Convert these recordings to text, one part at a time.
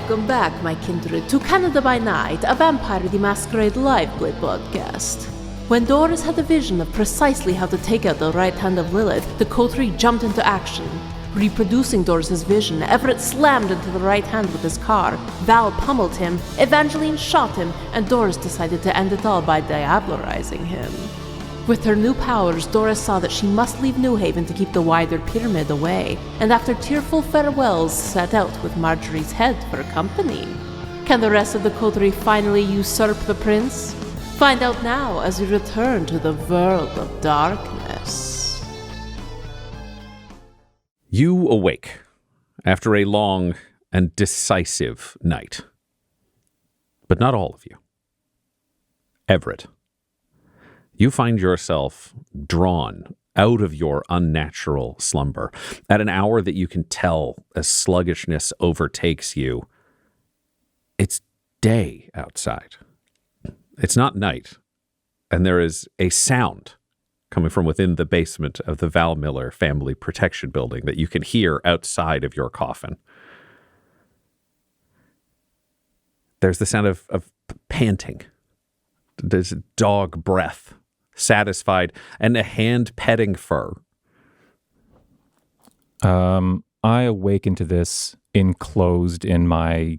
Welcome back, my kindred, to Canada by Night, a Vampire the Masquerade live play podcast. When Doris had a vision of precisely how to take out the Right Hand of Lilith, the coterie jumped into action. Reproducing Doris's vision, Everett slammed into the right hand with his car, Val pummeled him, Evangeline shot him, and Doris decided to end it all by diablerizing him. With her new powers, Doris saw that she must leave New Haven to keep the wider pyramid away, and after tearful farewells set out with Margery's head for company. Can the rest of the coterie finally usurp the prince? Find out now as we return to the world of darkness. You awake after a long and decisive night. But not all of you. Everett. You find yourself drawn out of your unnatural slumber at an hour that you can tell as sluggishness overtakes you. It's day outside. It's not night. And there is a sound coming from within the basement of the Val Miller Family Protection Building that you can hear outside of your coffin. There's the sound of panting. There's dog breath. Satisfied, and a hand petting fur. I awaken to this enclosed in my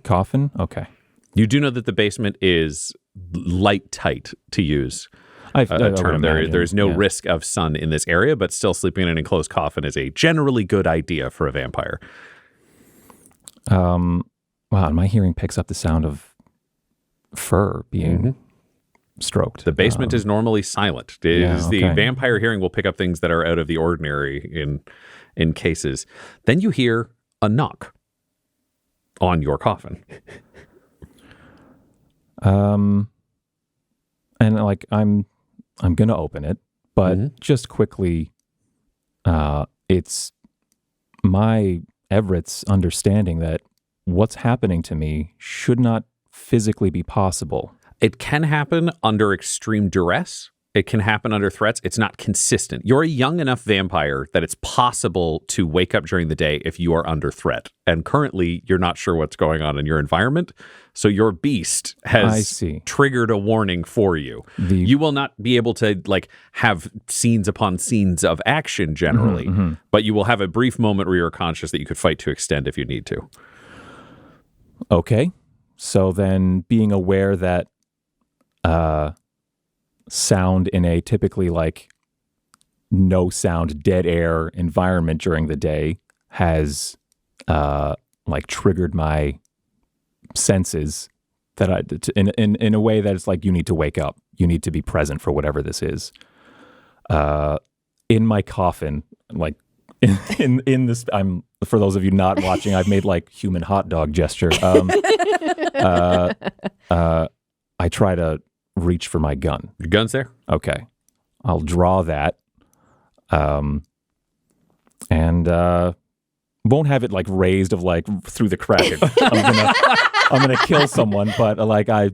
coffin. Okay. You do know that the basement is light tight, to use a term. There's no risk of sun in this area, but still sleeping in an enclosed coffin is a generally good idea for a vampire. Wow, and my hearing picks up the sound of fur being stroked. The basement is normally silent. The vampire hearing will pick up things that are out of the ordinary in cases. Then you hear a knock on your coffin. And like I'm gonna open it, but just quickly, it's my Everett's understanding that what's happening to me should not physically be possible. It can happen under extreme duress. It can happen under threats. It's not consistent. You're a young enough vampire that it's possible to wake up during the day if you are under threat. And currently, you're not sure what's going on in your environment. So your beast has triggered a warning for you. You will not be able to have scenes upon scenes of action generally, but you will have a brief moment where you're conscious that you could fight to extend if you need to. Okay. So then being aware that sound in a typically no sound, dead air environment during the day has triggered my senses that in a way that it's you need to wake up, you need to be present for whatever this is. In my coffin, in this, I'm, for those of you not watching, I've made human hot dog gesture. I try to reach for my gun. Your gun's there? Okay. I'll draw that. And won't have it raised through the crack. I'm gonna kill someone, but I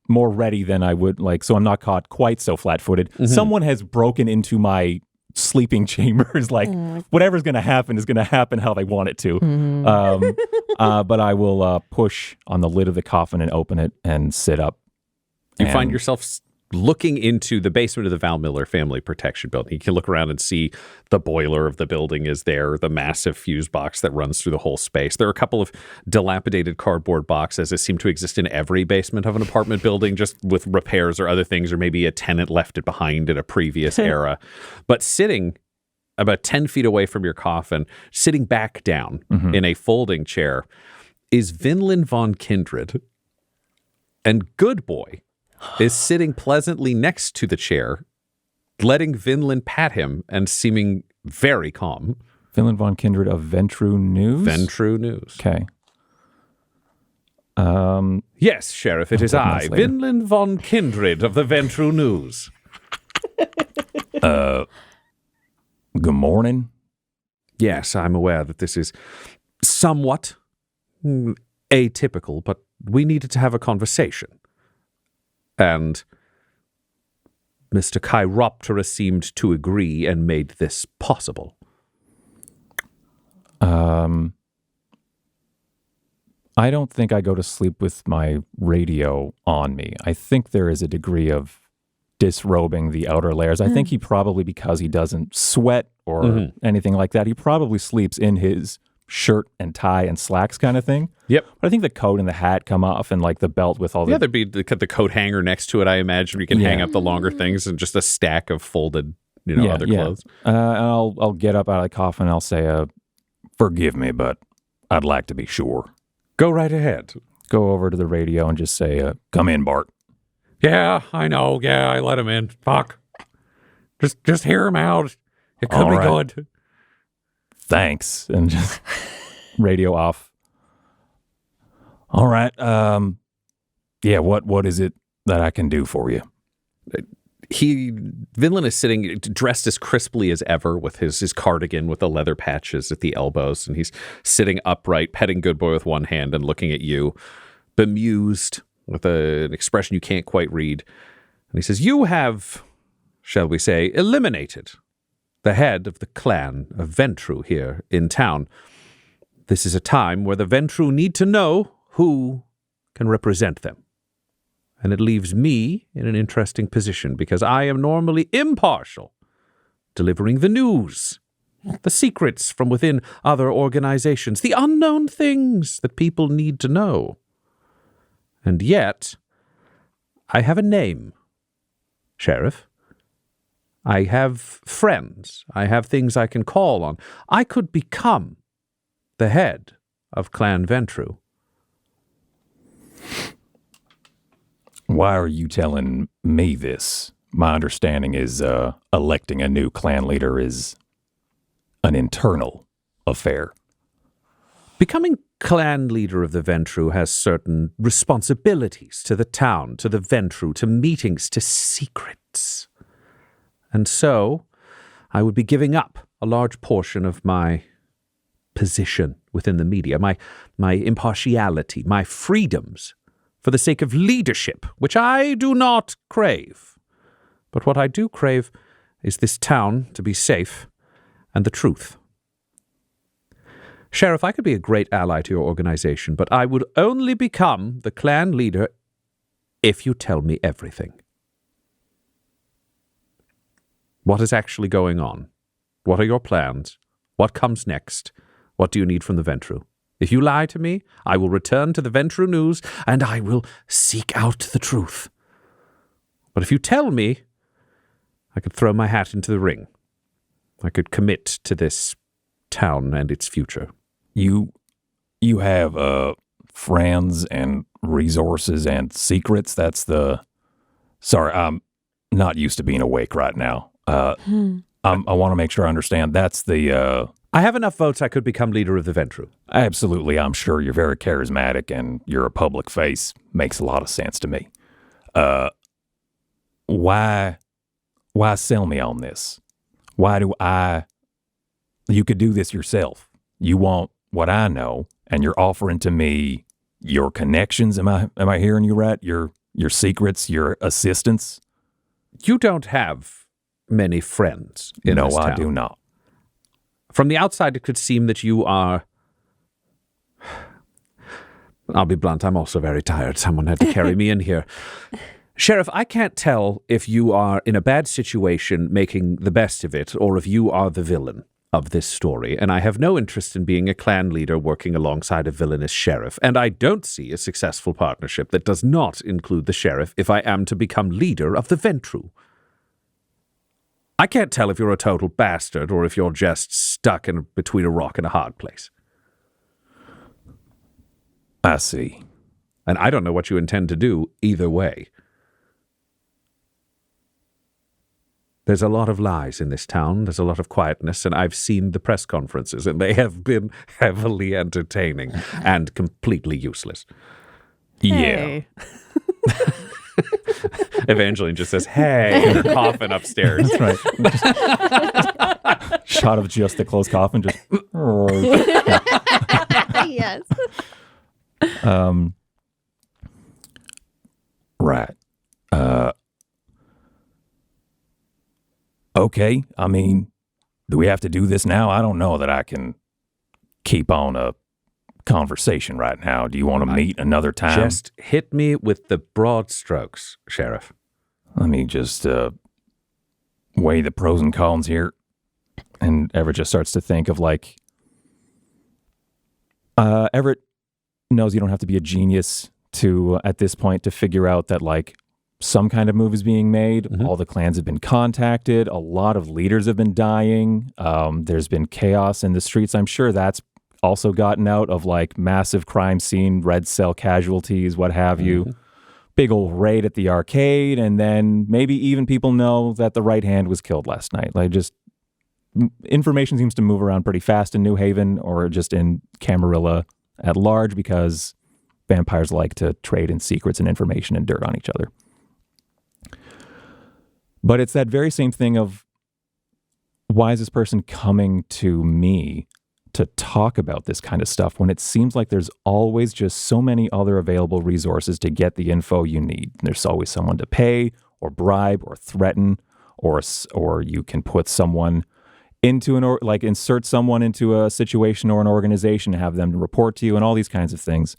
more ready than I would so I'm not caught quite so flat-footed. Someone has broken into my sleeping chambers. Whatever's gonna happen is gonna happen how they want it to. But I will push on the lid of the coffin and open it and sit up. You find yourself looking into the basement of the Val Miller Family Protection Building. You can look around and see the boiler of the building is there, the massive fuse box that runs through the whole space. There are a couple of dilapidated cardboard boxes that seem to exist in every basement of an apartment building, just with repairs or other things, or maybe a tenant left it behind in a previous era. But sitting about 10 feet away from your coffin, sitting back down in a folding chair, is Vinland von Kindred. And Good Boy is sitting pleasantly next to the chair, letting Vinland pat him and seeming very calm. Vinland von Kindred of Ventrue News? Ventrue News. Okay. Yes, Sheriff, it is I, Vinland von Kindred of the Ventrue News. Good morning. Yes, I'm aware that this is somewhat atypical, but we needed to have a conversation. And Mr. Chiroptera seemed to agree and made this possible. I don't think I go to sleep with my radio on me. I think there is a degree of disrobing the outer layers. I think he probably, because he doesn't sweat or anything like that, he probably sleeps in his shirt and tie and slacks kind of thing. Yep. But I think the coat and the hat come off, and like the belt with all the... Yeah, there'd be the coat hanger next to it, I imagine. You can hang up the longer things and just a stack of folded, other clothes. And I'll get up out of the coffin and I'll say, forgive me, but I'd like to be sure. Go right ahead. Go over to the radio and just say, come in, Bart. Yeah, I know. Yeah, I let him in. Fuck. Just hear him out. It could be good. Thanks. And just radio off. All right. Yeah, what is it that I can do for you? Vinland is sitting dressed as crisply as ever with his cardigan with the leather patches at the elbows, and he's sitting upright, petting Good Boy with one hand and looking at you, bemused with an expression you can't quite read. And he says, you have, shall we say, eliminated the head of the clan of Ventrue here in town. This is a time where the Ventrue need to know who can represent them. And it leaves me in an interesting position because I am normally impartial, delivering the news, the secrets from within other organizations, the unknown things that people need to know. And yet, I have a name, Sheriff. I have friends. I have things I can call on. I could become the head of Clan Ventrue. Why are you telling me this? My understanding is electing a new clan leader is an internal affair. Becoming clan leader of the Ventrue has certain responsibilities to the town, to the Ventrue, to meetings, to secrets. And so, I would be giving up a large portion of my position within the media, my impartiality, my freedoms, for the sake of leadership, which I do not crave. But what I do crave is this town to be safe and the truth. Sheriff, I could be a great ally to your organization, but I would only become the clan leader if you tell me everything. What is actually going on? What are your plans? What comes next? What do you need from the Ventrue? If you lie to me, I will return to the Ventrue News, and I will seek out the truth. But if you tell me, I could throw my hat into the ring. I could commit to this town and its future. You have friends and resources and secrets. That's the... Sorry, I'm not used to being awake right now. I want to make sure I understand. That's the... I have enough votes I could become leader of the Ventrue. Absolutely, I'm sure you're very charismatic and you're a public face. Makes a lot of sense to me. Why sell me on this? Why do I... You could do this yourself. You want what I know, and you're offering to me your connections. Am I hearing you right? Your secrets, your assistance? You don't have many friends in this town. No, I do not. From the outside, it could seem that you are... I'll be blunt, I'm also very tired. Someone had to carry me in here. Sheriff, I can't tell if you are in a bad situation making the best of it, or if you are the villain of this story, and I have no interest in being a clan leader working alongside a villainous sheriff, and I don't see a successful partnership that does not include the sheriff if I am to become leader of the Ventrue. I can't tell if you're a total bastard or if you're just stuck between a rock and a hard place. I see. And I don't know what you intend to do either way. There's a lot of lies in this town. There's a lot of quietness, and I've seen the press conferences, and they have been heavily entertaining and completely useless. Hey. Yeah. Evangeline just says, hey, in her coffin upstairs. That's right. Shot of just the closed coffin. Just. Yes. Right. Okay. I mean, do we have to do this now? I don't know that I can keep on conversation right now. Do you want to meet another time? Just hit me with the broad strokes, Sheriff. Let me just weigh the pros and cons here. And Everett just starts to think of like, Everett knows you don't have to be a genius to, at this point, to figure out that like some kind of move is being made. Mm-hmm. All the clans have been contacted. A lot of leaders have been dying. There's been chaos in the streets. I'm sure that's also gotten out of like massive crime scene, red cell casualties, what have you. Big old raid at the arcade, and then maybe even people know that the right hand was killed last night. Like, just information seems to move around pretty fast in New Haven, or just in Camarilla at large, because vampires like to trade in secrets and information and dirt on each other. But it's that very same thing of, why is this person coming to me to talk about this kind of stuff when it seems like there's always just so many other available resources to get the info you need? There's always someone to pay or bribe or threaten, or you can put someone into insert someone into a situation or an organization and have them report to you, and all these kinds of things.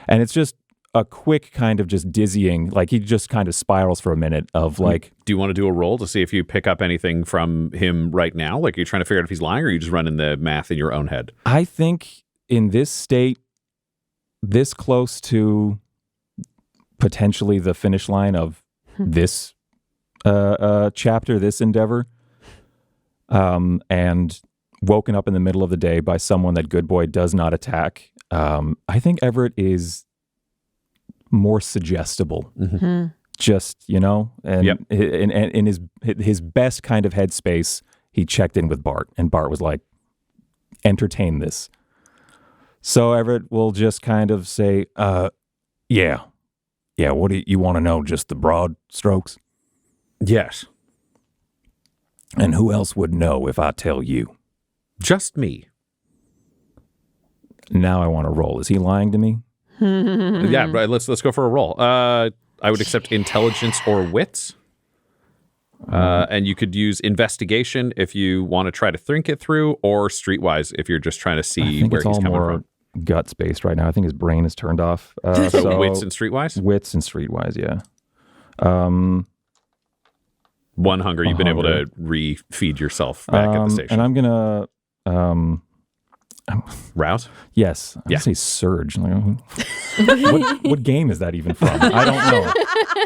And it's just a quick kind of just dizzying, like he just kind of spirals for a minute of like... Do you want to do a roll to see if you pick up anything from him right now? Like, are you trying to figure out if he's lying, or are you just running the math in your own head? I think in this state, this close to potentially the finish line of this chapter, this endeavor, and woken up in the middle of the day by someone that Good Boy does not attack, I think Everett is more suggestible. Mm-hmm. Just, and yep. in his best kind of headspace, he checked in with Bart, and Bart was like, entertain this. So Everett will just kind of say, yeah, what do you want to know? Just the broad strokes? Yes. And who else would know if I tell you? Just me. Now I want to roll. Is he lying to me? Yeah, right. Let's go for a roll. I would accept intelligence or wits. And you could use investigation if you want to try to think it through, or streetwise if you're just trying to see where he's coming from. Guts based right now. I think his brain is turned off. So wits and streetwise? Wits and streetwise, yeah. One hunger, you've been able to refeed yourself back at the station. And I'm going to... Rouse? Yes. I'm going to say surge. What game is that even from? I don't know.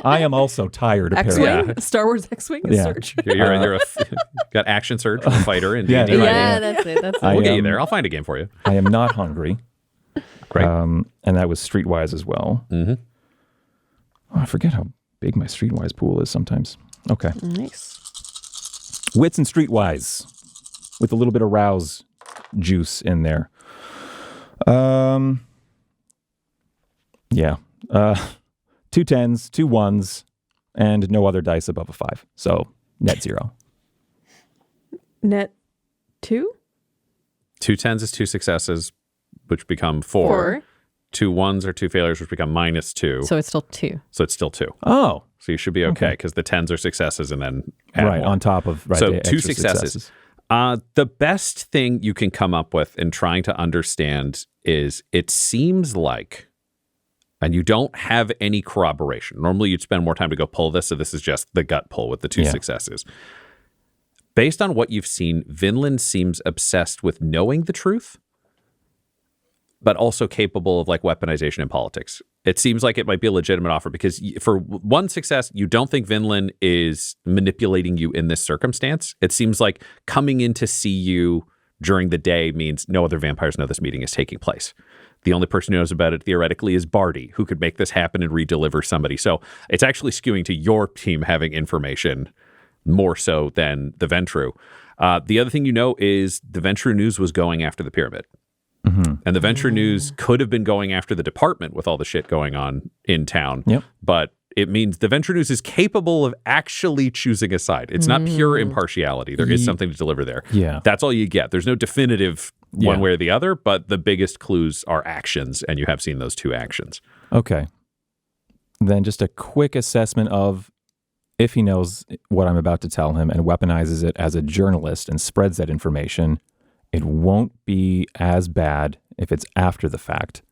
I am also tired, apparently. X-Wing? Star Wars X-Wing? Yeah. Surge. You're got action surge from a fighter. And that's it. We'll get you there. I'll find a game for you. I am not hungry. Great. And that was streetwise as well. Mm-hmm. Oh, I forget how big my streetwise pool is sometimes. Okay. Nice. Wits and streetwise with a little bit of rouse juice in there. Yeah. 2 10s, 2 1s, and no other dice above a 5. So net 0. Net 2? 2 10s is 2 successes, which become 4. 2 1s are 2 failures, which become -2. So it's still 2. So it's still 2. Oh. So you should be okay, because the 10s are successes and then add right, more. On top of so 2 successes. The best thing you can come up with in trying to understand is, it seems like, and you don't have any corroboration. Normally you'd spend more time to go pull this, so this is just the gut pull with the 2 successes. Based on what you've seen, Vinland seems obsessed with knowing the truth, but also capable of like weaponization in politics. It seems like it might be a legitimate offer, because for 1 success, you don't think Vinland is manipulating you in this circumstance. It seems like coming in to see you during the day means no other vampires know this meeting is taking place. The only person who knows about it theoretically is Barty, who could make this happen and redeliver somebody. So it's actually skewing to your team having information more so than the ventrue. The other thing you know is the ventrue news was going after the pyramid. Mm-hmm. And the ventrue news could have been going after the department with all the shit going on in town. Yep. But it means the ventrue news is capable of actually choosing a side. It's not pure impartiality. There is something to deliver there. Yeah. That's all you get. There's no definitive one way or the other, but the biggest clues are actions, and you have seen those 2 actions. Okay. Then just a quick assessment of, if he knows what I'm about to tell him and weaponizes it as a journalist and spreads that information, It won't be as bad if it's after the fact.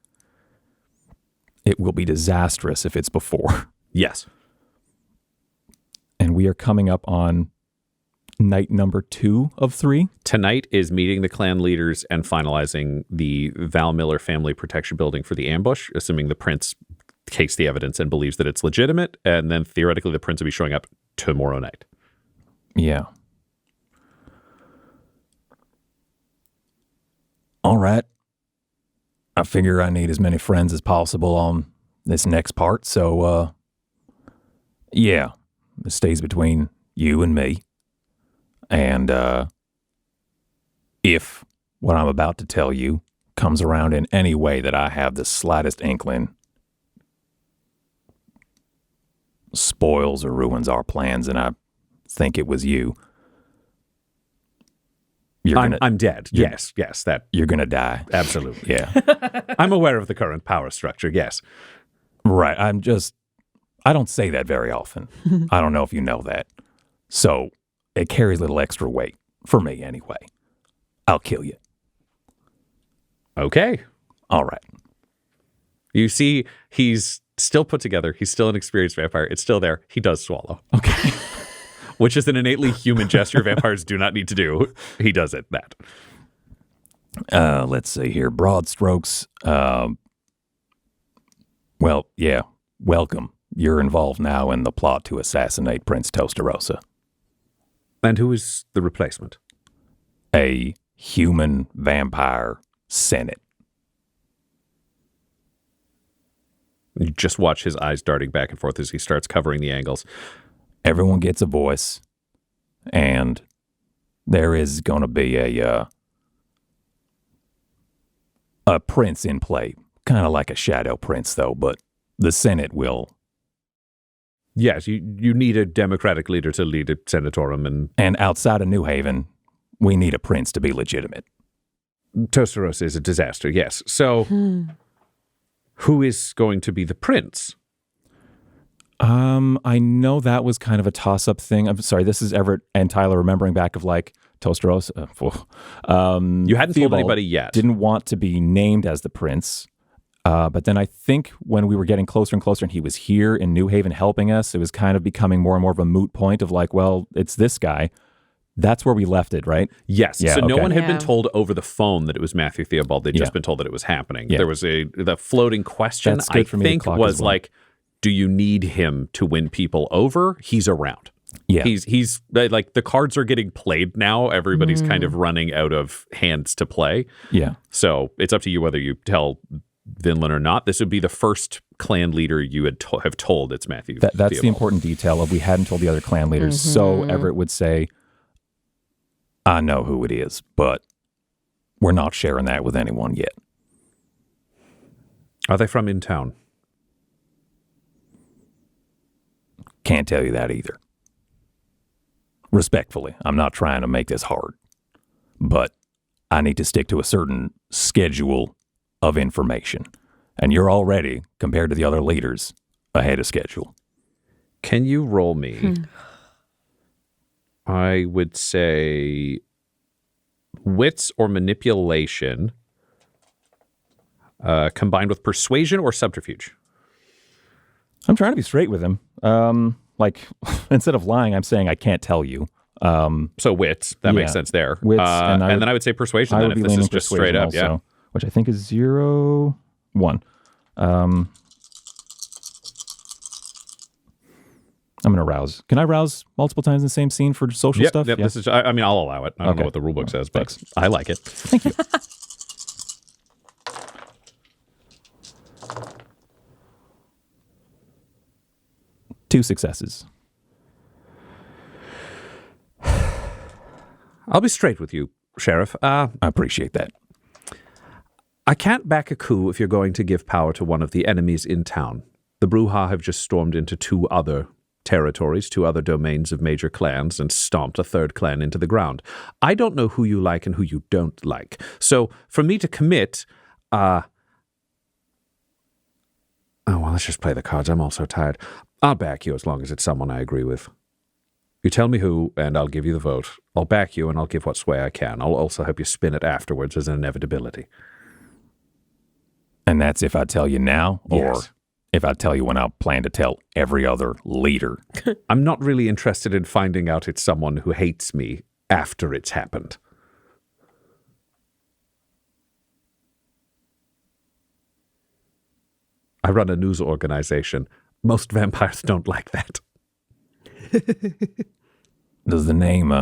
It will be disastrous if it's before. Yes. And we are coming up on night number 2 of 3. Tonight is meeting the clan leaders and finalizing the Val Miller family protection building for the ambush, assuming the prince takes the evidence and believes that it's legitimate. And then theoretically, the prince will be showing up tomorrow night. Yeah. All right. I figure I need as many friends as possible on this next part. So, yeah, it stays between you and me. And if what I'm about to tell you comes around in any way that I have the slightest inkling, spoils or ruins our plans, and I think it was you, I'm dead. Yes, that you're gonna die. absolutely. Yeah. I'm aware of the current power structure. Yes. Right. I don't say that very often. I don't know if you know that. So it carries a little extra weight for me anyway. I'll kill you. Okay. All right. You see, he's still put together. He's still an experienced vampire. It's still there. He does swallow. Okay. Which is an innately human gesture vampires do not need to do. He does it, that. Let's see here. Broad strokes. Well, yeah. Welcome. You're involved now in the plot to assassinate Prince Toasterosa. And who is the replacement? A human vampire senate. You just watch his eyes darting back and forth as he starts covering the angles. Everyone gets a voice, and there is going to be a prince in play. Kind of like a shadow prince, though, but the Senate will. Yes, you need a democratic leader to lead a senatorium. And outside of New Haven, we need a prince to be legitimate. Toasterosa is a disaster, yes. So, who is going to be the prince? I know that was kind of a toss-up thing. I'm sorry, this is Everett and Tyler remembering back of like Toasterosa. You hadn't told anybody yet. Didn't want to be named as the prince. But then I think when we were getting closer and closer and he was here in New Haven helping us, it was kind of becoming more and more of a moot point of like, well, it's this guy. That's where we left it, right? Yes. Yeah, so no okay. one had been told over the phone that it was Matthew Theobald. They'd just been told that it was happening. Yeah. There was the floating question, That's good I for me to think, clock was as well. like, do you need him to win people over? He's around. Yeah. He's like, the cards are getting played now. Everybody's kind of running out of hands to play. Yeah. So it's up to you whether you tell Vinland or not. This would be the first clan leader you would have told it's Matthew. That's Theobald. the important detail of we hadn't told the other clan leaders. So Everett would say, I know who it is, but we're not sharing that with anyone yet. Are they from in town? Can't tell you that either. Respectfully, I'm not trying to make this hard, but I need to stick to a certain schedule of information. And you're already, compared to the other leaders, ahead of schedule. Can you roll me? I would say wits or manipulation combined with persuasion or subterfuge. I'm trying to be straight with him. Like, instead of lying, I'm saying I can't tell you. So wits, that makes sense there. Wits, and then I would say persuasion then, if this is just straight up. Also, which I think is 0, 1. I'm going to rouse. Can I rouse multiple times in the same scene for social stuff? Yep. Yeah. This is. I mean, I'll allow it. I don't know what the rulebook says, but Thanks. I like it. Thank you. Two successes. I'll be straight with you, Sheriff. I appreciate that. I can't back a coup if you're going to give power to one of the enemies in town. The Brujah have just stormed into 2 other territories, 2 other domains of major clans, and stomped a 3rd clan into the ground. I don't know who you like and who you don't like. So for me to commit, oh, well, let's just play the cards. I'm all so tired. I'll back you as long as it's someone I agree with. You tell me who, and I'll give you the vote. I'll back you, and I'll give what sway I can. I'll also help you spin it afterwards as an inevitability. And that's if I tell you now, or Yes. if I tell you when I plan to tell every other leader. I'm not really interested in finding out it's someone who hates me after it's happened. I run a news organization. Most vampires don't like that. Does the name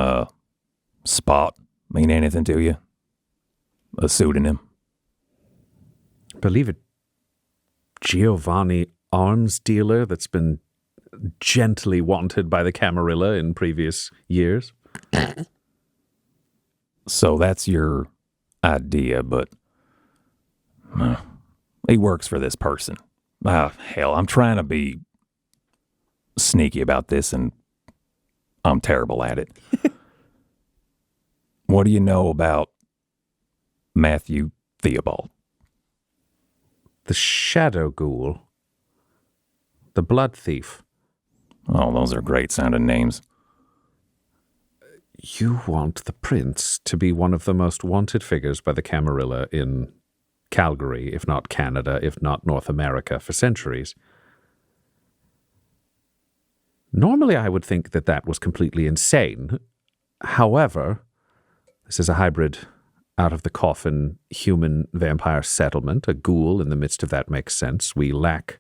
Spot mean anything to you? A pseudonym? Believe it, Giovanni arms dealer that's been gently wanted by the Camarilla in previous years. So that's your idea, but he works for this person. Hell, I'm trying to be sneaky about this, and I'm terrible at it. What do you know about Matthew Theobald? The shadow ghoul. The blood thief. Oh, those are great sounding names. You want the prince to be one of the most wanted figures by the Camarilla in Calgary, if not Canada, if not North America, for centuries. Normally, I would think that that was completely insane. However, this is a hybrid out-of-the-coffin human-vampire settlement. A ghoul in the midst of that makes sense. We lack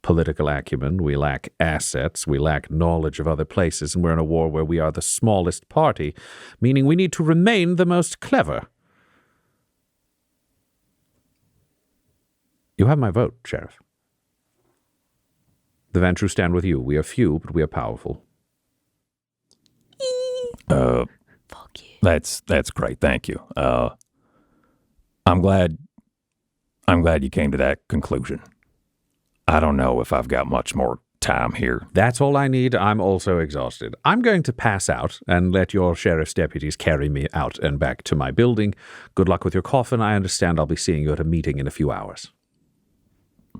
political acumen. We lack assets. We lack knowledge of other places. And we're in a war where we are the smallest party, meaning we need to remain the most clever. You have my vote, Sheriff. The ventrue stand with you. We are few, but we are powerful. Fuck you. That's great. Thank you. I'm glad you came to that conclusion. I don't know if I've got much more time here. That's all I need. I'm also exhausted. I'm going to pass out and let your sheriff's deputies carry me out and back to my building. Good luck with your coffin. I understand I'll be seeing you at a meeting in a few hours.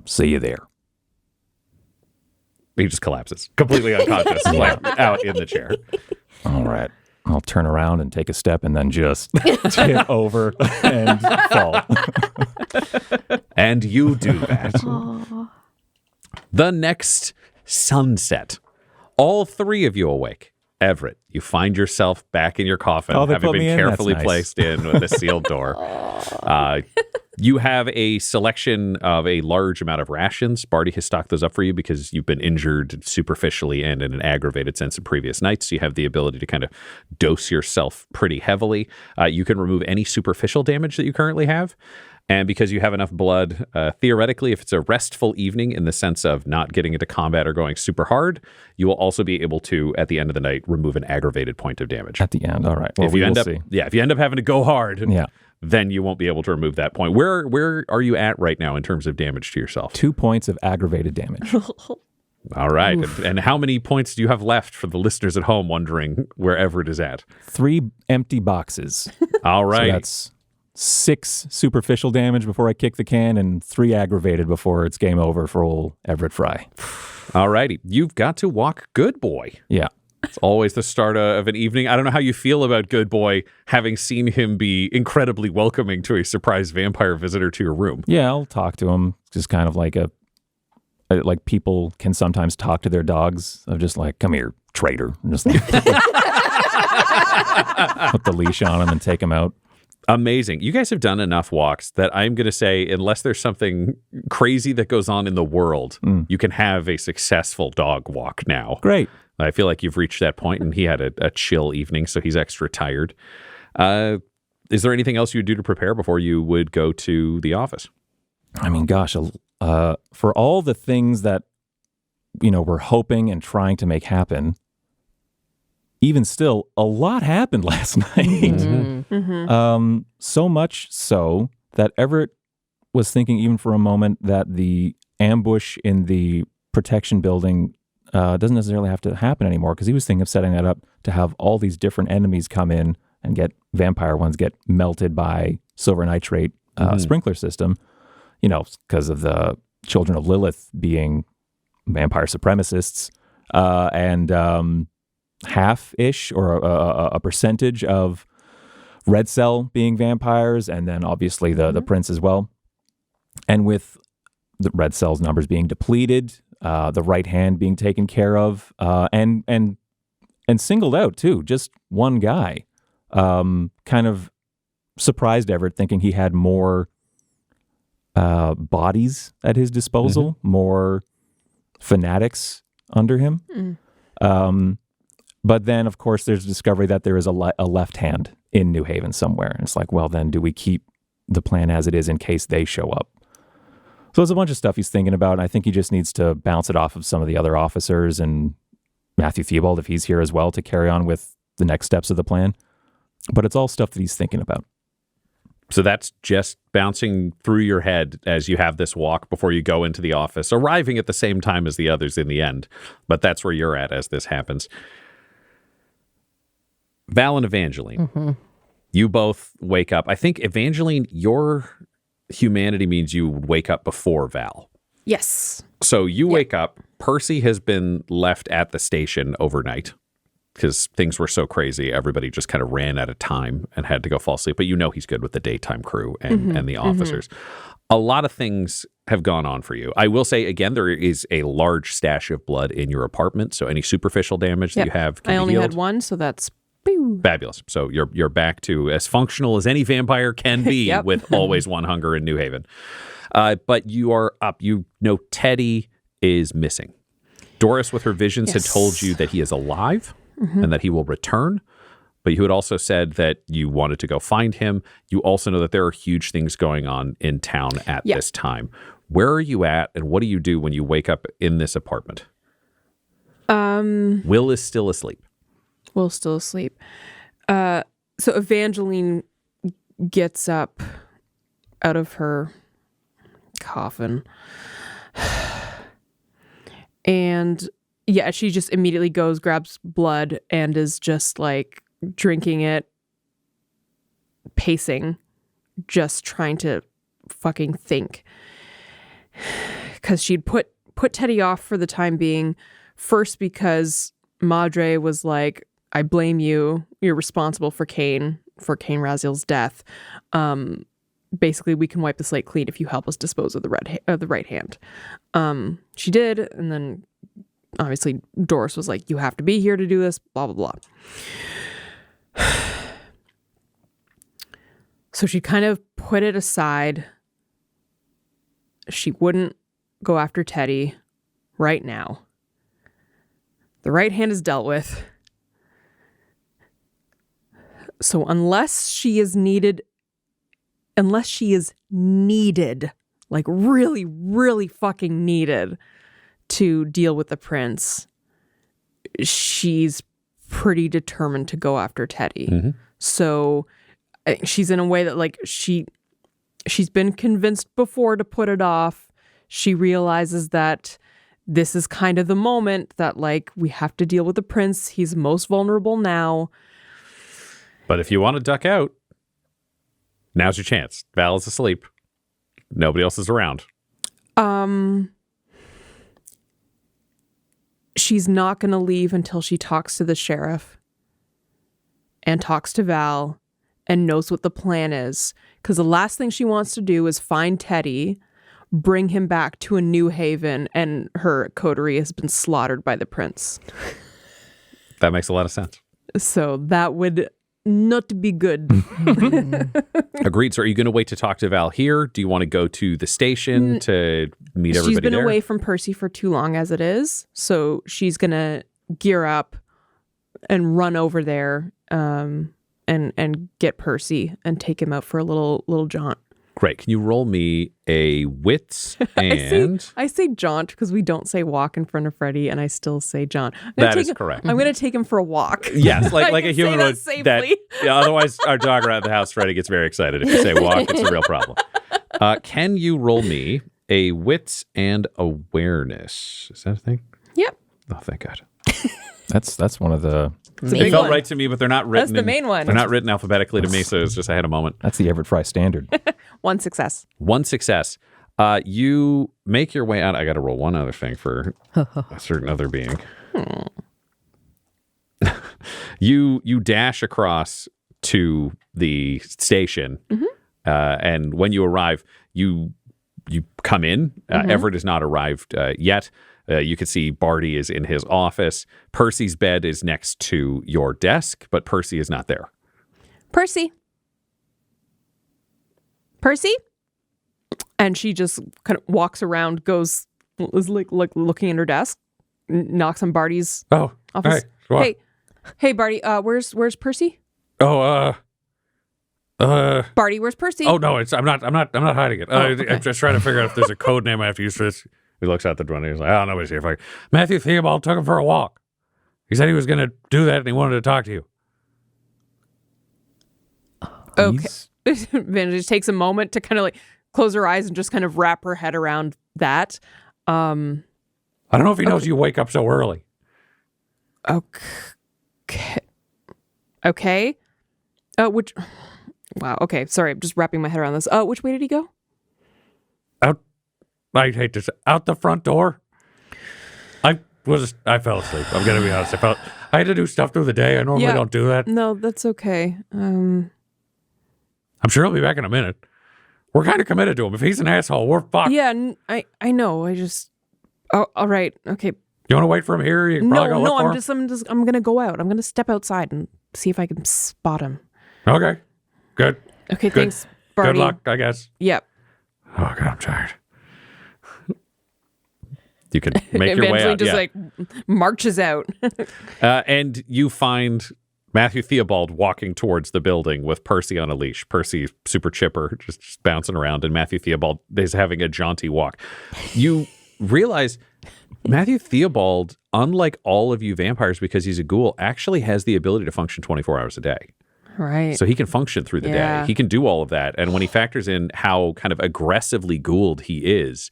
See you there. He just collapses, completely unconscious, like out in the chair. All right. I'll turn around and take a step and then just tip over and fall. And you do that. The next sunset, all three of you awake. Everett, you find yourself back in your coffin, Oh, they having put me been in? carefully That's nice. placed in with a sealed door. You have a selection of a large amount of rations. Barty has stocked those up for you because you've been injured superficially and in an aggravated sense in previous nights. So you have the ability to kind of dose yourself pretty heavily. You can remove any superficial damage that you currently have. And because you have enough blood, theoretically, if it's a restful evening in the sense of not getting into combat or going super hard, you will also be able to, at the end of the night, remove an aggravated point of damage. At the end. All right. Well, If you end up, see. if you end up having to go hard, Yeah. then you won't be able to remove that point. Where are you at right now in terms of damage to yourself? 2 points of aggravated damage. All right. And how many points do you have left for the listeners at home wondering where Everett is at? 3 empty boxes. All right. So that's 6 superficial damage before I kick the can and 3 aggravated before it's game over for old Everett Fry. All righty. You've got to walk Good Boy. Yeah. It's always the start of an evening. I don't know how you feel about Good Boy, having seen him be incredibly welcoming to a surprise vampire visitor to your room. Yeah, I'll talk to him. Just kind of like like people can sometimes talk to their dogs. I'm just like, come here, traitor. And just like, put the leash on him and take him out. Amazing. You guys have done enough walks that I'm going to say, unless there's something crazy that goes on in the world, you can have a successful dog walk now. Great. I feel like you've reached that point, and he had a chill evening, so he's extra tired. Is there anything else you'd do to prepare before you would go to the office? I mean, gosh, for all the things that, we're hoping and trying to make happen, even still, a lot happened last night. So much so that Everett was thinking even for a moment that the ambush in the protection building doesn't necessarily have to happen anymore, because he was thinking of setting that up to have all these different enemies come in and get vampire ones get melted by silver nitrate sprinkler system, because of the children of Lilith being vampire supremacists. And half-ish or a percentage of red cell being vampires, and then obviously the prince as well. And with the red cell's numbers being depleted, the right hand being taken care of, and singled out too, just one guy, kind of surprised Everett, thinking he had more bodies at his disposal, more fanatics under him. But then, of course, there's a discovery that there is a left hand in New Haven somewhere. And it's like, well, then do we keep the plan as it is in case they show up? So there's a bunch of stuff he's thinking about. And I think he just needs to bounce it off of some of the other officers and Matthew Theobald, if he's here as well, to carry on with the next steps of the plan. But it's all stuff that he's thinking about. So that's just bouncing through your head as you have this walk before you go into the office, arriving at the same time as the others in the end. But that's where you're at as this happens. Val and Evangeline, you both wake up. I think, Evangeline, your humanity means you wake up before Val. Yes. So you wake up. Percy has been left at the station overnight because things were so crazy. Everybody just kind of ran out of time and had to go fall asleep. But you know he's good with the daytime crew and the officers. A lot of things have gone on for you. I will say, again, there is a large stash of blood in your apartment. So any superficial damage that you have can I be only healed. had one, so that's Fabulous. So you're back to as functional as any vampire can be with always one hunger in New Haven. But you are up. You know Teddy is missing. Doris, with her visions, had told you that he is alive and that he will return. But you had also said that you wanted to go find him. You also know that there are huge things going on in town at this time. Where are you at, and what do you do when you wake up in this apartment? Will is still asleep. Will's still asleep. So Evangeline gets up out of her coffin. And she just immediately goes, grabs blood, and is just like drinking it, pacing, just trying to fucking think. Because she'd put Teddy off for the time being, first because Margery was like, I blame you. You're responsible for Cain Raziel's death. Basically, we can wipe the slate clean if you help us dispose of the right hand. She did, and then obviously Doris was like, you have to be here to do this, blah, blah, blah. So she kind of put it aside. She wouldn't go after Teddy right now. The right hand is dealt with. So unless she is needed, like really, really fucking needed to deal with the prince, she's pretty determined to go after Teddy. So she's in a way that like she's been convinced before to put it off. She realizes that this is kind of the moment that like we have to deal with the prince. He's most vulnerable now. But if you want to duck out, now's your chance. Val is asleep. Nobody else is around. She's not going to leave until she talks to the sheriff and talks to Val and knows what the plan is. Because the last thing she wants to do is find Teddy, bring him back to a New Haven, and her coterie has been slaughtered by the prince. That makes a lot of sense. So that would not be good. Agreed. So are you going to wait to talk to Val here? Do you want to go to the station to meet everybody there? She's been away from Percy for too long as it is. So she's going to gear up and run over there and get Percy and take him out for a little jaunt. Great. Can you roll me a wits and... I say jaunt because we don't say walk in front of Freddy, and I still say jaunt. That is correct. I'm going to take him for a walk. Yes, like a human would. Safely. Otherwise, our dog around the house, Freddy, gets very excited. If you say walk, it's a real problem. Can you roll me a wits and awareness? Is that a thing? Yep. Oh, thank God. That's one of the... They felt right to me, but they're not written. That's the main one. They're not written alphabetically to me, so it's just I had a moment. That's the Everett Fry standard. One success. You make your way out. I got to roll one other thing for a certain other being. You dash across to the station, and when you arrive, you come in. Everett has not arrived yet. You can see Barty is in his office. Percy's bed is next to your desk, but Percy is not there. Percy? And she just kind of walks around, is like looking at her desk, knocks on Barty's office. Hey, Barty, where's Percy? Barty, where's Percy? Oh no, I'm not hiding it. Okay. I'm just trying to figure out if there's a code name I have to use for this. He looks out the door and he's like, "Oh, nobody's here." Matthew Theobald took him for a walk. He said he was going to do that and he wanted to talk to you. Okay. Evangeline just takes a moment to kind of like close her eyes and just kind of wrap her head around that. I don't know if he knows you wake up so early. Okay. Wow. Okay. Sorry. I'm just wrapping my head around this. Which way did he go? I hate to say, out the front door. I fell asleep. I'm going to be honest. I had to do stuff through the day. I normally don't do that. No, that's okay. I'm sure he'll be back in a minute. We're kind of committed to him. If he's an asshole, we're fucked. Yeah, I know. Oh, all right. Okay. You want to wait for him here? You can probably go look for him? I'm going to go out. I'm going to step outside and see if I can spot him. Okay. Good. Okay, thanks, Barty. Good luck, I guess. Yep. Oh, God, I'm tired. You can make your way out. Just like marches out. And you find Matthew Theobald walking towards the building with Percy on a leash. Percy, super chipper, just bouncing around, and Matthew Theobald is having a jaunty walk. You realize Matthew Theobald, unlike all of you vampires, because he's a ghoul, actually has the ability to function 24 hours a day. Right. So he can function through the day. He can do all of that. And when he factors in how kind of aggressively ghouled he is,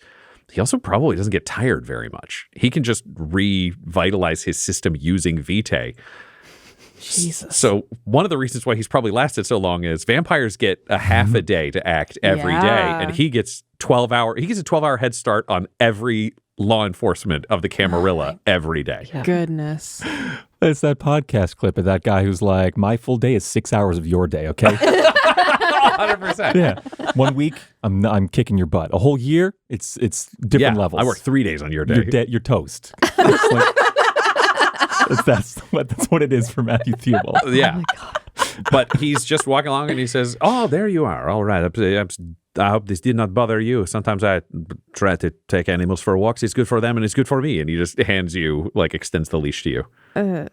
he also probably doesn't get tired very much. He can just revitalize his system using Vitae. Jesus. So one of the reasons why he's probably lasted so long is vampires get a half a day to act every day, and he gets 12-hour head start on every law enforcement of the Camarilla every day. Goodness. It's that podcast clip of that guy who's like, my full day is 6 hours of your day, okay? 100%. Yeah. 1 week, I'm kicking your butt. A whole year, it's different levels. I work 3 days on your day. You're toast. That's what it is for Matthew Theobald. Yeah. Oh my God. But he's just walking along and he says, "Oh, there you are. All right. I hope this did not bother you. Sometimes I try to take animals for walks. It's good for them and it's good for me." And he just hands you, extends the leash to you.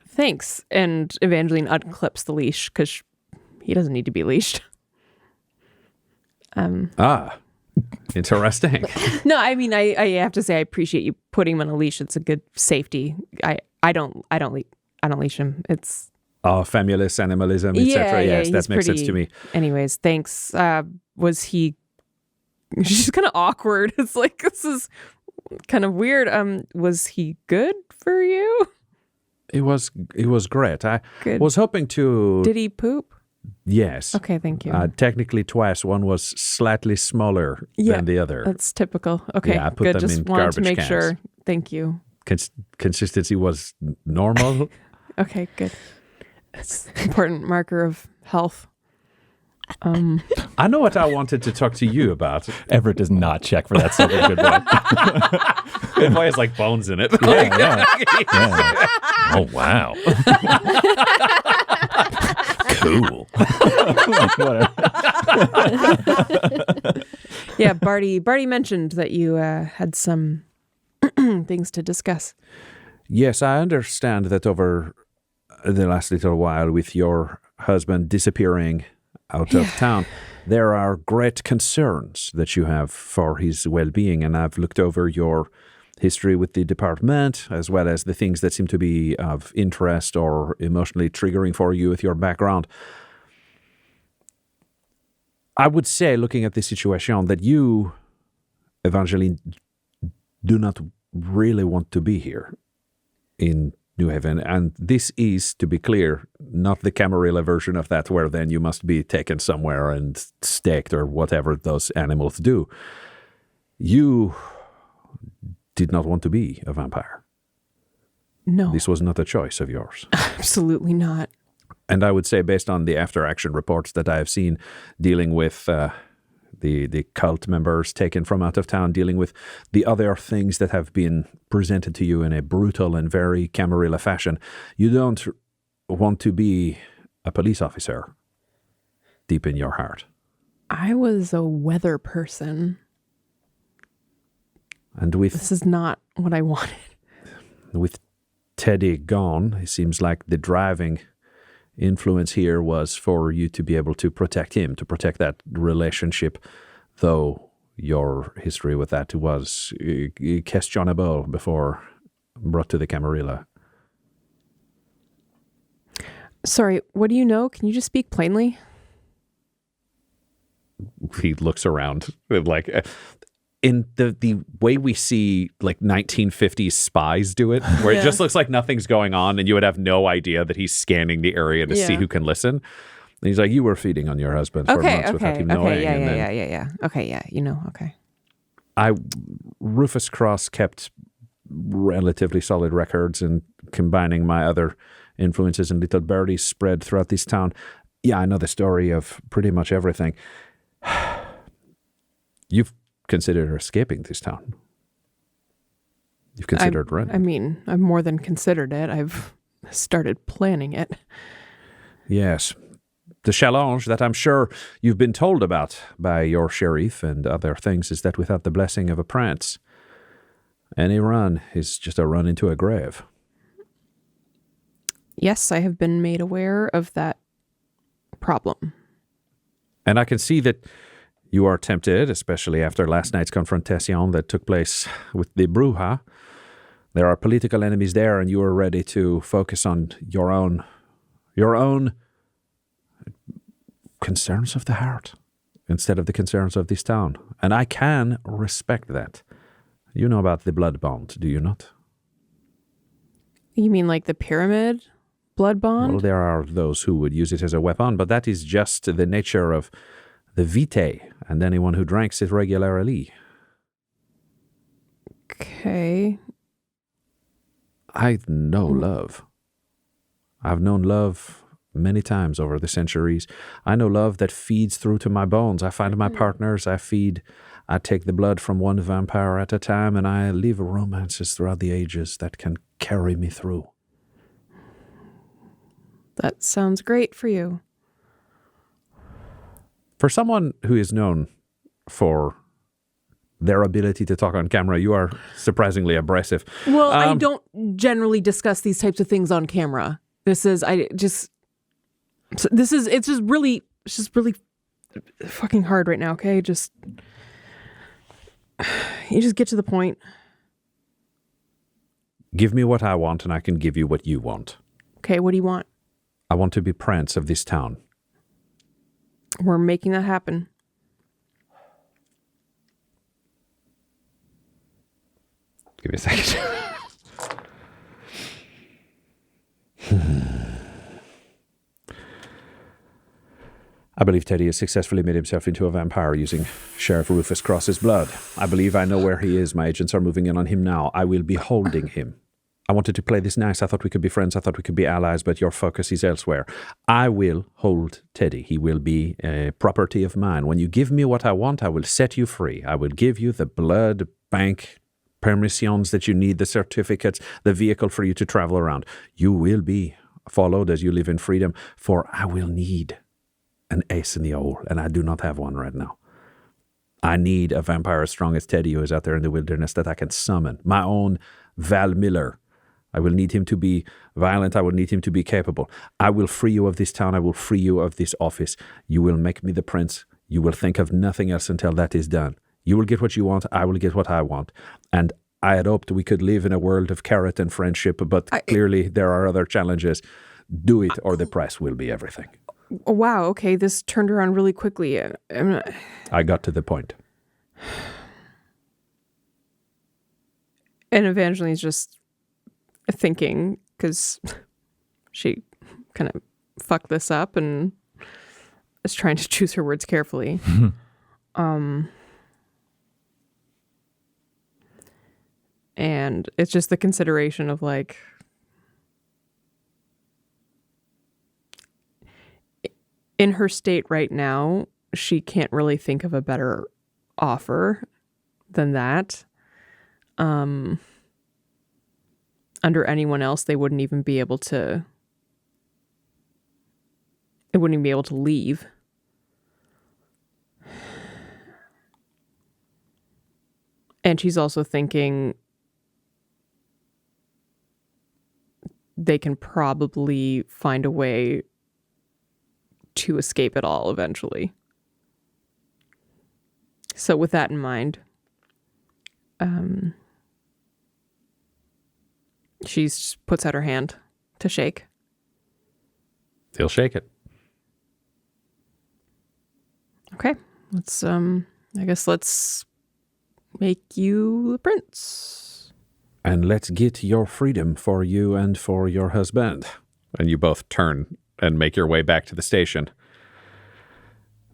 Thanks. And Evangeline unclips the leash because he doesn't need to be leashed. Interesting. No, I mean, I have to say I appreciate you putting him on a leash. It's a good safety. I don't leash him. It's famulus, animalism, etc. Yes, that makes sense to me. Anyways, thanks. Was he? She's kind of awkward. It's like, this is kind of weird. Was he good for you? It was great. I was hoping to. Did he poop? Yes. Okay, thank you. Technically twice. One was slightly smaller than the other. That's typical. Okay, yeah, I put good. them Just in wanted garbage to make cans. sure. Thank you. Consistency was normal. Okay, good. It's an important marker of health. I know what I wanted to talk to you about. Everett does not check for that silver good boy. It probably has bones in it. Yeah. Oh, wow. Cool. Yeah, Barty mentioned that you had some things to discuss. Yes, I understand that over the last little while, with your husband disappearing out of town, there are great concerns that you have for his well-being, and I've looked over your history with the department, as well as the things that seem to be of interest or emotionally triggering for you with your background. I would say, looking at this situation, that you, Evangeline, do not really want to be here in New Haven. And this is, to be clear, not the Camarilla version of that, where then you must be taken somewhere and staked or whatever those animals do. You did not want to be a vampire. No. This was not a choice of yours. Absolutely not. And I would say, based on the after-action reports that I have seen dealing with the cult members taken from out of town, dealing with the other things that have been presented to you in a brutal and very Camarilla fashion, you don't want to be a police officer deep in your heart. I was a weather person. And this is not what I wanted. With Teddy gone, it seems like the driving influence here was for you to be able to protect him, to protect that relationship, though your history with that was questionable before brought to the Camarilla. Sorry, what do you know? Can you just speak plainly? He looks around like... In the way we see like 1950s spies do it, where it just looks like nothing's going on and you would have no idea that he's scanning the area to see who can listen. And he's like, you were feeding on your husband for months without him knowing. Yeah. Okay, okay. Rufus Cross kept relatively solid records, and combining my other influences and little birdies spread throughout this town. Yeah, I know the story of pretty much everything. You've considered escaping this town. You've considered running. I mean, I've more than considered it. I've started planning it. Yes. The challenge that I'm sure you've been told about by your sheriff and other things is that without the blessing of a prince, any run is just a run into a grave. Yes, I have been made aware of that problem. And I can see that you are tempted, especially after last night's confrontation that took place with the Bruja. There are political enemies there, and you are ready to focus on your own concerns of the heart instead of the concerns of this town. And I can respect that. You know about the blood bond, do you not? You mean like the pyramid blood bond? Well, there are those who would use it as a weapon, but that is just the nature of the vitae and anyone who drinks it regularly. Okay. I know love. I've known love many times over the centuries. I know love that feeds through to my bones. I find my partners, I take the blood from one vampire at a time, and I leave romances throughout the ages that can carry me through. That sounds great for you. For someone who is known for their ability to talk on camera, you are surprisingly abrasive. Well, I don't generally discuss these types of things on camera. It's just really fucking hard right now, okay? You just get to the point. Give me what I want and I can give you what you want. Okay, what do you want? I want to be prince of this town. We're making that happen. Give me a second. I believe Teddy has successfully made himself into a vampire using Sheriff Rufus Cross's blood. I believe I know where he is. My agents are moving in on him now. I will be holding him. I wanted to play this nice. I thought we could be friends. I thought we could be allies, but your focus is elsewhere. I will hold Teddy. He will be a property of mine. When you give me what I want, I will set you free. I will give you the blood bank permissions that you need, the certificates, the vehicle for you to travel around. You will be followed as you live in freedom, for I will need an ace in the hole, and I do not have one right now. I need a vampire as strong as Teddy, who is out there in the wilderness, that I can summon. My own Val Miller. I will need him to be violent. I will need him to be capable. I will free you of this town. I will free you of this office. You will make me the prince. You will think of nothing else until that is done. You will get what you want. I will get what I want. And I had hoped we could live in a world of carrot and friendship, but clearly there are other challenges. Do it or the price will be everything. Wow, okay, this turned around really quickly. I got to the point. And Evangeline's just thinking, because she kind of fucked this up and is trying to choose her words carefully. And it's just the consideration of like, in her state right now, she can't really think of a better offer than that. Under anyone else, they wouldn't even be able to. They wouldn't even be able to leave. And she's also thinking they can probably find a way to escape it all eventually. So with that in mind, she puts out her hand to shake. He'll shake it. Okay, let's make you the prince. And let's get your freedom for you and for your husband. And you both turn and make your way back to the station.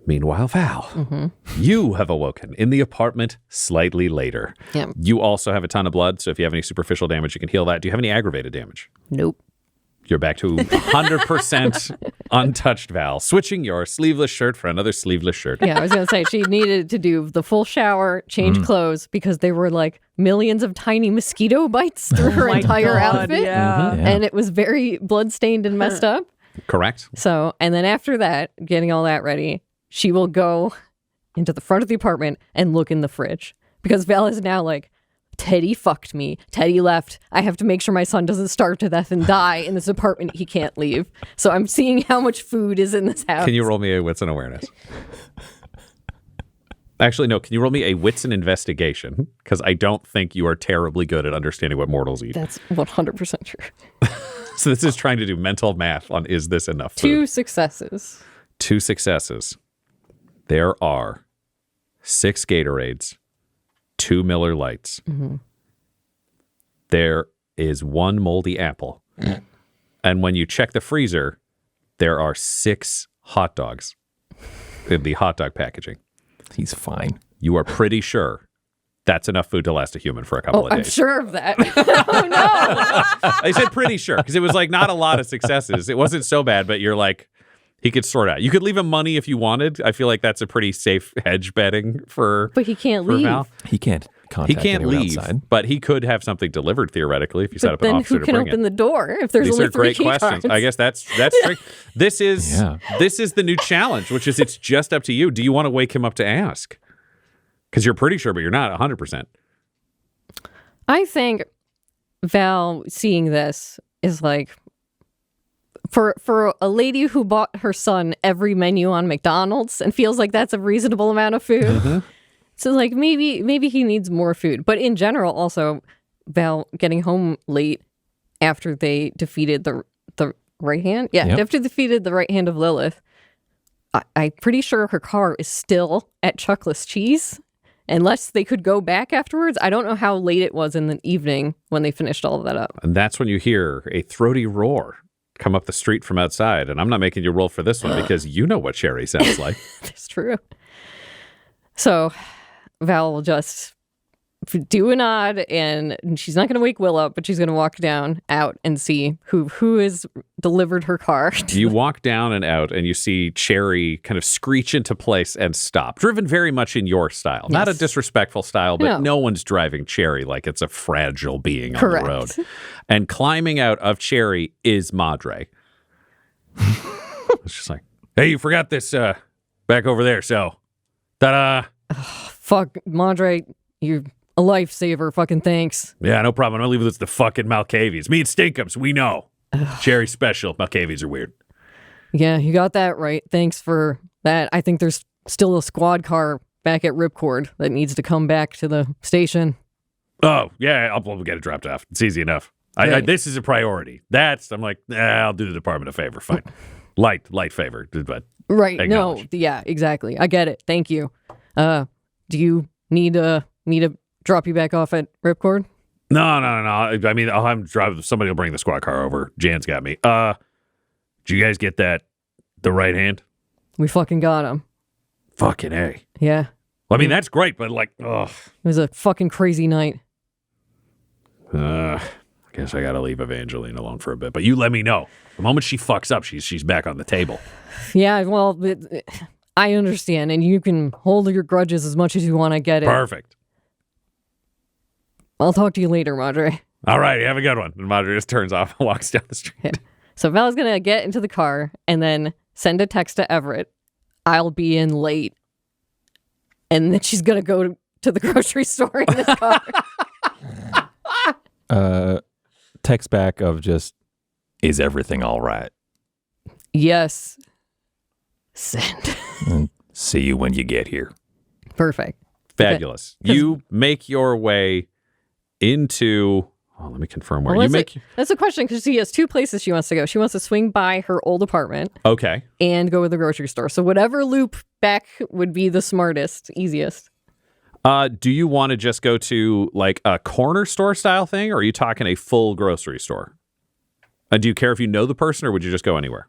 Meanwhile, Val, you have awoken in the apartment slightly later. Yep. You also have a ton of blood, so if you have any superficial damage, you can heal that. Do you have any aggravated damage? Nope. You're back to 100% untouched, Val, switching your sleeveless shirt for another sleeveless shirt. Yeah, I was going to say she needed to do the full shower, change clothes, because there were like millions of tiny mosquito bites through her entire outfit. Yeah. And it was very bloodstained and messed up. Correct. So, and then after that, getting all that ready, she will go into the front of the apartment and look in the fridge. Because Val is now like, Teddy fucked me. Teddy left. I have to make sure my son doesn't starve to death and die in this apartment he can't leave. So I'm seeing how much food is in this house. Can you roll me a wits and awareness? Actually, no. Can you roll me a wits and investigation? Because I don't think you are terribly good at understanding what mortals eat. That's 100% true. So this is trying to do mental math on is this enough food? 2 successes. 2 successes. There are 6 Gatorades, 2 Miller Lights. There is 1 moldy apple. And when you check the freezer, there are 6 hot dogs in the hot dog packaging. He's fine. You are pretty sure that's enough food to last a human for a couple of I'm days. sure of that. Oh, no. I said pretty sure because it was like not a lot of successes. It wasn't so bad, but you're like, he could sort out. You could leave him money if you wanted. I feel like that's a pretty safe hedge betting for. But he can't for leave. Val. He can't He contact can't anyone leave, outside. but he could have something delivered theoretically if you set But up an then officer who to can bring open it. the door if there's These only are 3 great key questions. cards? I guess that's trick. This is the new challenge, which is it's just up to you. Do you want to wake him up to ask? Because you're pretty sure, but you're not 100%. I think Val seeing this is like, for a lady who bought her son every menu on McDonald's and feels like that's a reasonable amount of food. So like maybe he needs more food. But in general, also Val getting home late after they defeated the right hand. Yeah, Yep. after they defeated the right hand of Lilith. I'm pretty sure her car is still at Chuckless Cheese. Unless they could go back afterwards. I don't know how late it was in the evening when they finished all of that up. And that's when you hear a throaty roar come up the street from outside. And I'm not making you roll for this one because you know what Sherry sounds like. It's true. So Val will just do a nod, and she's not going to wake Will up, but she's going to walk out and see who has delivered her car. You walk down and out, and you see Cherry kind of screech into place and stop, driven very much in your style. Not a Yes. disrespectful style, but No. no one's driving Cherry like it's a fragile being Correct. on the road. And climbing out of Cherry is Margery. It's just like, hey, you forgot this back over there, so ta-da. Fuck, Margery, you're a lifesaver. Fucking thanks. Yeah, no problem. I'm going to leave this to fucking Malkavians. Me and Stinkums, we know. Cherry special. Malkavians are weird. Yeah, you got that right. Thanks for that. I think there's still a squad car back at Ripcord that needs to come back to the station. Oh, yeah, I'll get it dropped off. It's easy enough. Great. This is a priority. I'm like, I'll do the department a favor. Fine. Light favor. But Right. No. Acknowledge. Yeah, exactly. I get it. Thank you. Do you need me to drop you back off at Ripcord? no. I mean, I'll have him drive. Somebody will bring the squad car over. Jan's got me. Did you guys get the right hand? We fucking got him. Fucking A. Yeah. Well, I mean, that's great, but like, ugh. It was a fucking crazy night. I guess I got to leave Evangeline alone for a bit. But you let me know. The moment she fucks up, she's back on the table. Yeah, well, I understand, and you can hold your grudges as much as you want to get it. Perfect. I'll talk to you later, Margery. All right, have a good one. And Margery just turns off and walks down the street. Yeah. So Val's going to get into the car and then send a text to Everett. I'll be in late. And then she's going to go to the grocery store in this car. Text back of just, is everything all right? Yes. Send. And see you when you get here. Perfect. Fabulous. Okay. You make your way into... Oh, let me confirm where you make... That's a question, because she has two places she wants to go. She wants to swing by her old apartment. Okay. And go to the grocery store. So whatever loop back would be the smartest, easiest. Do you want to just go to like a corner store style thing, or are you talking a full grocery store? Do you care if you know the person, or would you just go anywhere?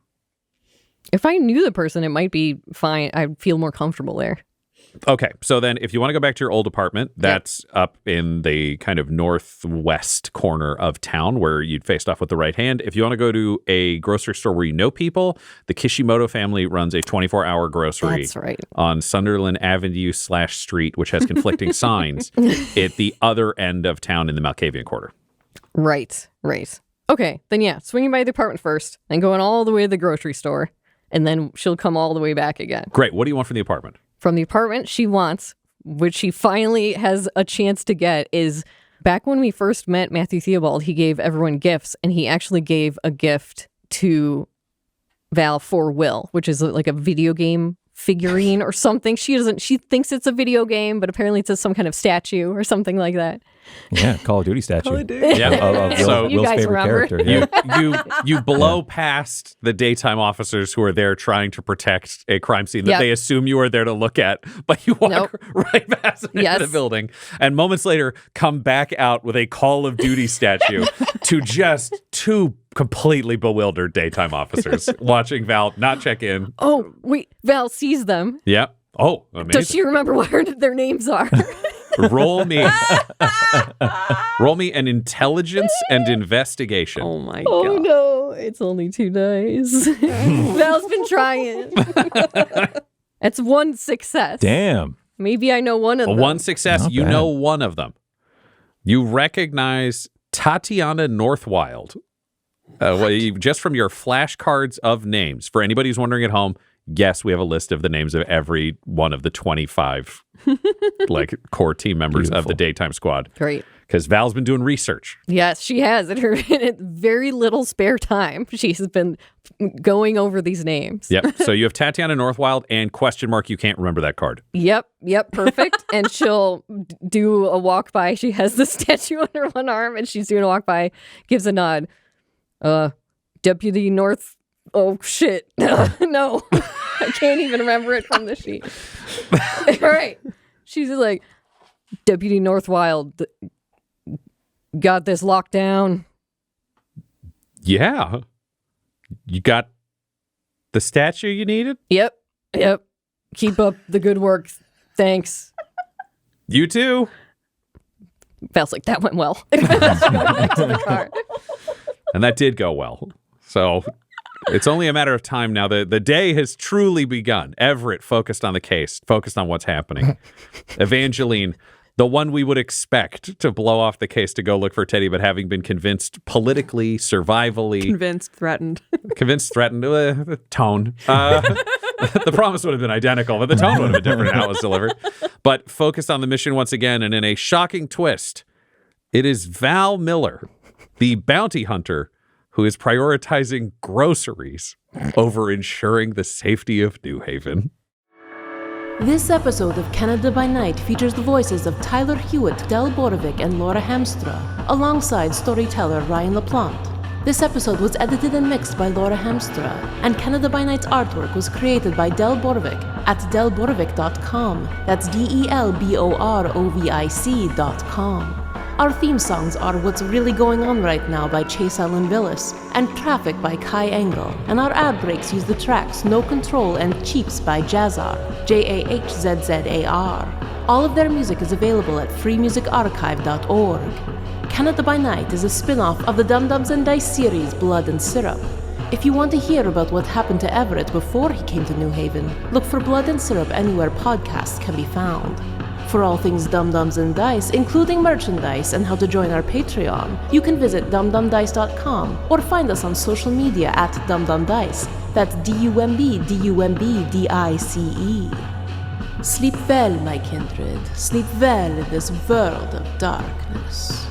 If I knew the person, it might be fine. I'd feel more comfortable there. Okay, so then if you want to go back to your old apartment, that's up in the kind of northwest corner of town where you'd faced off with the right hand. If you want to go to a grocery store where you know people, the Kishimoto family runs a 24-hour grocery That's right. on Sunderland Avenue/Street, which has conflicting signs at the other end of town in the Malkavian Quarter. Right. Okay, then yeah, swinging by the apartment first and going all the way to the grocery store, and then she'll come all the way back again. Great. What do you want from the apartment? From the apartment she wants, which she finally has a chance to get, is back when we first met Matthew Theobald, he gave everyone gifts, and he actually gave a gift to Val for Will, which is like a video game figurine or something. She thinks it's a video game, but apparently it's some kind of statue or something like that. Yeah, Call of Duty statue. Call of Duty. Yeah. Of So you Will's guys favorite remember. character. Yeah. You blow past the daytime officers who are there trying to protect a crime scene that Yep. they assume you are there to look at, but you walk right past them into the building, and moments later come back out with a Call of Duty statue to just two completely bewildered daytime officers watching Val not check in. Oh, wait, Val sees them. Yeah. Oh, amazing. Does she remember what their names are? Roll me an intelligence and investigation. Oh my Oh god. no, it's only 2 days. Val's been trying. It's one success. Damn. Maybe I know one of them. One success. Not You bad. know one of them. You recognize Tatiana Northwild. Just from your flashcards of names. For anybody who's wondering at home, yes, we have a list of the names of every one of the 25 like core team members of the daytime squad. Great. Because Val's been doing research. Yes, she has. In her very little spare time, she's been going over these names. Yep. So you have Tatiana Northwild and question mark, you can't remember that card. Yep, perfect. And she'll do a walk by. She has the statue under one arm, and she's doing a walk by, gives a nod. Deputy North. Oh, shit. No. I can't even remember it from the sheet. All right. She's like, Deputy Northwild, got this locked down. Yeah. You got the statue you needed? Yep. Keep up the good work. Thanks. You too. Val's like, that went well. Let's go back to the car. And that did go well. So it's only a matter of time now. The day has truly begun. Everett focused on the case, focused on what's happening. Evangeline, the one we would expect to blow off the case to go look for Teddy, but having been convinced politically, survivally. Convinced, threatened. The tone. The promise would have been identical, but the tone would have been different in how it was delivered. But focused on the mission once again, and in a shocking twist, it is Val Miller, the bounty hunter, who is prioritizing groceries over ensuring the safety of New Haven. This episode of Canada by Night features the voices of Tyler Hewitt, Del Borovic, and Laura Hamstra, alongside storyteller Ryan LaPlante. This episode was edited and mixed by Laura Hamstra, and Canada by Night's artwork was created by Del Borovic at delborovic.com. That's DELBOROVIC.com. Our theme songs are What's Really Going On Right Now by Chase Allen Villas and Traffic by Kai Engel, and our ad breaks use the tracks No Control and Cheaps by Jazzar, JAHZZAR. All of their music is available at freemusicarchive.org. Canada by Night is a spin-off of the Dum Dums and Dice series Blood and Syrup. If you want to hear about what happened to Everett before he came to New Haven, look for Blood and Syrup anywhere podcasts can be found. For all things Dum Dums and Dice, including merchandise and how to join our Patreon, you can visit dumdumdice.com or find us on social media at dumdumdice. That's DUMBDICE. Sleep well, my kindred. Sleep well in this world of darkness.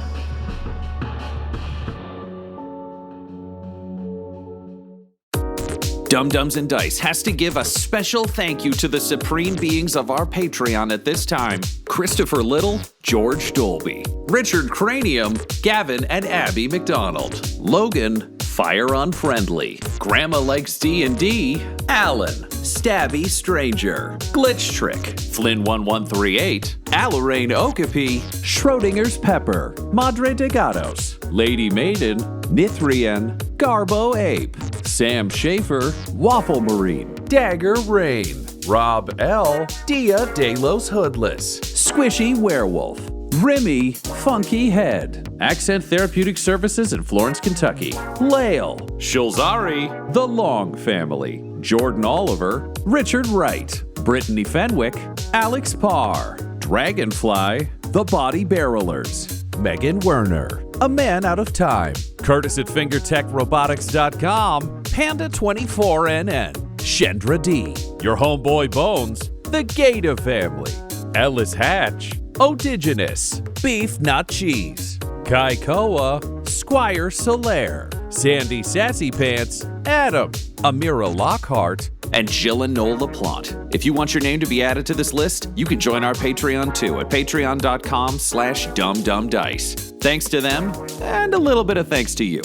Dum Dums and Dice has to give a special thank you to the supreme beings of our Patreon at this time: Christopher Little, George Dolby, Richard Cranium, Gavin and Abby McDonald, Logan, Fire Unfriendly, Grandma Likes D&D, Alan, Stabby Stranger, Glitch Trick, Flynn1138, Alarain Okapi, Schrodinger's Pepper, Madre de Gatos, Lady Maiden, Nithrian, Garbo Ape, Sam Schaefer, Waffle Marine, Dagger Rain, Rob L, Dia De Los Hoodless, Squishy Werewolf, Remy Funky Head, Accent Therapeutic Services in Florence, Kentucky, Lael, Shulzari, The Long Family, Jordan Oliver, Richard Wright, Brittany Fenwick, Alex Parr, Dragonfly, The Body Barrelers, Megan Werner, A Man Out of Time, Curtis at FingerTechRobotics.com, Panda24NN, Shendra D, Your Homeboy Bones, The Gata Family, Ellis Hatch, Odigenous, Beef Not Cheese, Kai Koa, Squire Solaire, Sandy Sassy Pants, Adam, Amira Lockhart, and Jill and Noel LaPlante. If you want your name to be added to this list, you can join our Patreon too at patreon.com/dumdumdice. Thanks to them, and a little bit of thanks to you.